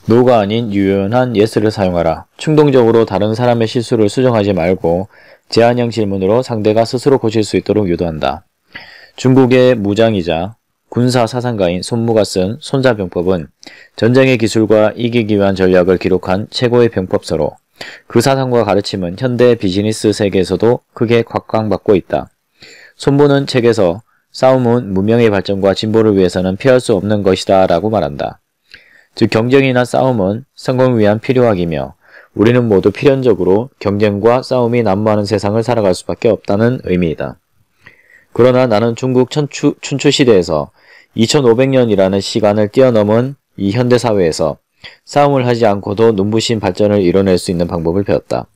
no가 아닌 유연한 yes를 사용하라. 충동적으로 다른 사람의 실수를 수정하지 말고 제한형 질문으로 상대가 스스로 고칠 수 있도록 유도한다. 중국의 무장이자 군사 사상가인 손무가 쓴 손자병법은 전쟁의 기술과 이기기 위한 전략을 기록한 최고의 병법서로 그 사상과 가르침은 현대 비즈니스 세계에서도 크게 각광받고 있다. 손무는 책에서 싸움은 문명의 발전과 진보를 위해서는 피할 수 없는 것이다 라고 말한다. 즉 경쟁이나 싸움은 성공을 위한 필요악이며 우리는 모두 필연적으로 경쟁과 싸움이 난무하는 세상을 살아갈 수밖에 없다는 의미이다. 그러나 나는 중국 춘추시대에서 2500년이라는 시간을 뛰어넘은 이 현대사회에서 싸움을 하지 않고도 눈부신 발전을 이뤄낼 수 있는 방법을 배웠다.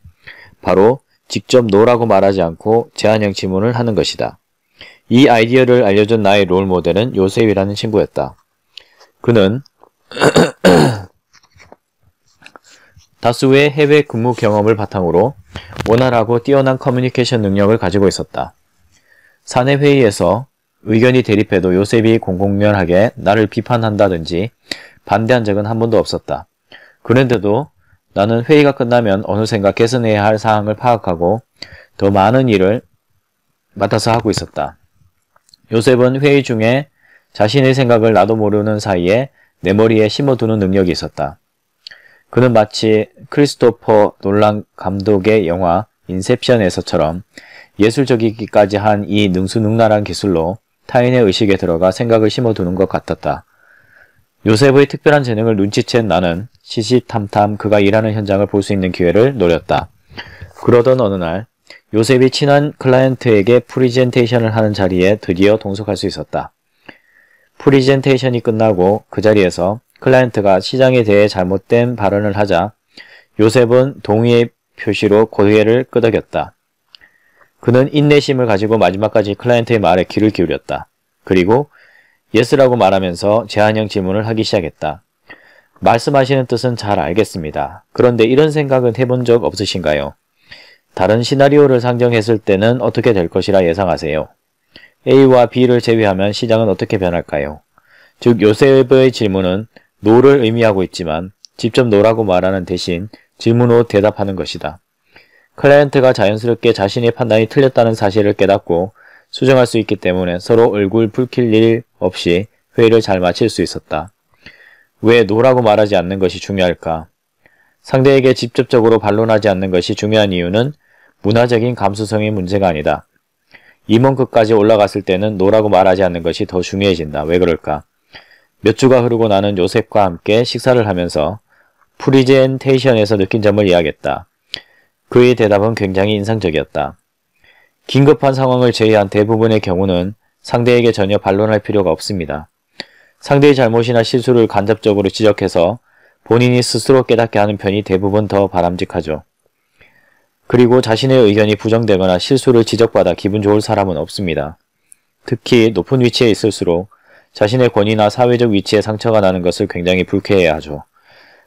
바로 직접 노라고 말하지 않고 제한형 질문을 하는 것이다. 이 아이디어를 알려준 나의 롤모델은 요셉이라는 친구였다. 그는 다수의 해외 근무 경험을 바탕으로 원활하고 뛰어난 커뮤니케이션 능력을 가지고 있었다. 사내 회의에서 의견이 대립해도 요셉이 공공연하게 나를 비판한다든지 반대한 적은 한 번도 없었다. 그런데도 나는 회의가 끝나면 어느샌가 개선해야 할 사항을 파악하고 더 많은 일을 맡아서 하고 있었다. 요셉은 회의 중에 자신의 생각을 나도 모르는 사이에 내 머리에 심어두는 능력이 있었다. 그는 마치 크리스토퍼 놀란 감독의 영화 인셉션에서처럼 예술적이기까지 한 이 능수능란한 기술로 타인의 의식에 들어가 생각을 심어두는 것 같았다. 요셉의 특별한 재능을 눈치챈 나는 시시탐탐 그가 일하는 현장을 볼 수 있는 기회를 노렸다. 그러던 어느 날 요셉이 친한 클라이언트에게 프리젠테이션을 하는 자리에 드디어 동석할 수 있었다. 프리젠테이션이 끝나고 그 자리에서 클라이언트가 시장에 대해 잘못된 발언을 하자 요셉은 동의의 표시로 고개를 끄덕였다. 그는 인내심을 가지고 마지막까지 클라이언트의 말에 귀를 기울였다. 그리고 yes라고 말하면서 제한형 질문을 하기 시작했다. 말씀하시는 뜻은 잘 알겠습니다. 그런데 이런 생각은 해본 적 없으신가요? 다른 시나리오를 상정했을 때는 어떻게 될 것이라 예상하세요? A와 B를 제외하면 시장은 어떻게 변할까요? 즉 요셉의 질문은 no를 의미하고 있지만 직접 no라고 말하는 대신 질문으로 대답하는 것이다. 클라이언트가 자연스럽게 자신의 판단이 틀렸다는 사실을 깨닫고 수정할 수 있기 때문에 서로 얼굴 붉힐 일 없이 회의를 잘 마칠 수 있었다. 왜 no라고 말하지 않는 것이 중요할까? 상대에게 직접적으로 반론하지 않는 것이 중요한 이유는 문화적인 감수성의 문제가 아니다. 임원급까지 올라갔을 때는 no라고 말하지 않는 것이 더 중요해진다. 왜 그럴까? 몇 주가 흐르고 나는 요셉과 함께 식사를 하면서 프리젠테이션에서 느낀 점을 이야기했다. 그의 대답은 굉장히 인상적이었다. 긴급한 상황을 제외한 대부분의 경우는 상대에게 전혀 반론할 필요가 없습니다. 상대의 잘못이나 실수를 간접적으로 지적해서 본인이 스스로 깨닫게 하는 편이 대부분 더 바람직하죠. 그리고 자신의 의견이 부정되거나 실수를 지적받아 기분 좋을 사람은 없습니다. 특히 높은 위치에 있을수록 자신의 권위나 사회적 위치에 상처가 나는 것을 굉장히 불쾌해하죠.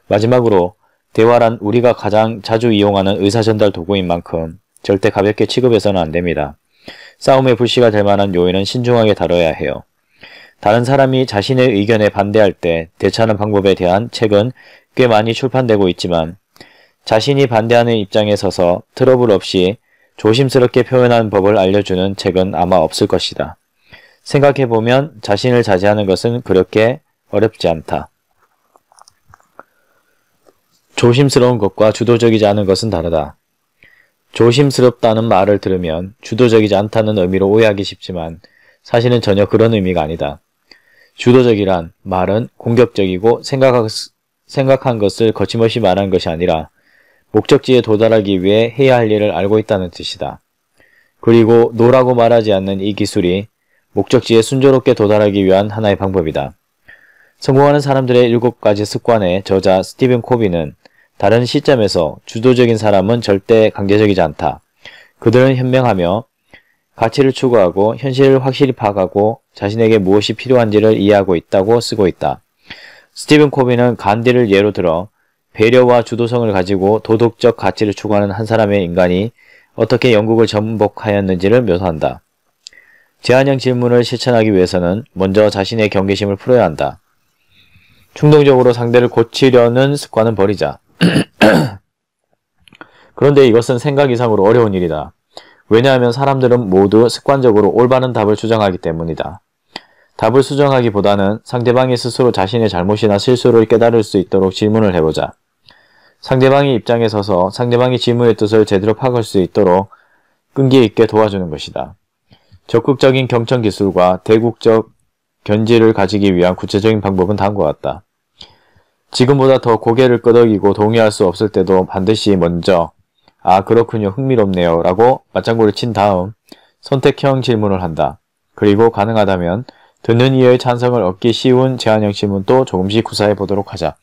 마지막으로 대화란 우리가 가장 자주 이용하는 의사전달 도구인 만큼 절대 가볍게 취급해서는 안 됩니다. 싸움의 불씨가 될 만한 요인은 신중하게 다뤄야 해요. 다른 사람이 자신의 의견에 반대할 때 대처하는 방법에 대한 책은 꽤 많이 출판되고 있지만 자신이 반대하는 입장에 서서 트러블 없이 조심스럽게 표현하는 법을 알려주는 책은 아마 없을 것이다. 생각해보면 자신을 자제하는 것은 그렇게 어렵지 않다. 조심스러운 것과 주도적이지 않은 것은 다르다. 조심스럽다는 말을 들으면 주도적이지 않다는 의미로 오해하기 쉽지만 사실은 전혀 그런 의미가 아니다. 주도적이란 말은 공격적이고 생각한 것을 거침없이 말하는 것이 아니라 목적지에 도달하기 위해 해야 할 일을 알고 있다는 뜻이다. 그리고 no라고 말하지 않는 이 기술이 목적지에 순조롭게 도달하기 위한 하나의 방법이다. 성공하는 사람들의 7가지 습관의 저자 스티븐 코비는 다른 시점에서 주도적인 사람은 절대 강제적이지 않다. 그들은 현명하며 가치를 추구하고 현실을 확실히 파악하고 자신에게 무엇이 필요한지를 이해하고 있다고 쓰고 있다. 스티븐 코비는 간디를 예로 들어 배려와 주도성을 가지고 도덕적 가치를 추구하는 한 사람의 인간이 어떻게 영국을 정복하였는지를 묘사한다. 제한형 질문을 실천하기 위해서는 먼저 자신의 경계심을 풀어야 한다. 충동적으로 상대를 고치려는 습관은 버리자. 그런데 이것은 생각 이상으로 어려운 일이다. 왜냐하면 사람들은 모두 습관적으로 올바른 답을 주장하기 때문이다. 답을 수정하기보다는 상대방이 스스로 자신의 잘못이나 실수를 깨달을 수 있도록 질문을 해보자. 상대방의 입장에 서서 상대방이 질문의 뜻을 제대로 파악할 수 있도록 끈기 있게 도와주는 것이다. 적극적인 경청 기술과 대국적 견지를 가지기 위한 구체적인 방법은 다음과 같다. 지금보다 더 고개를 끄덕이고 동의할 수 없을 때도 반드시 먼저 아 그렇군요 흥미롭네요 라고 맞장구를 친 다음 선택형 질문을 한다. 그리고 가능하다면 듣는 이의 찬성을 얻기 쉬운 제안형 질문도 조금씩 구사해 보도록 하자.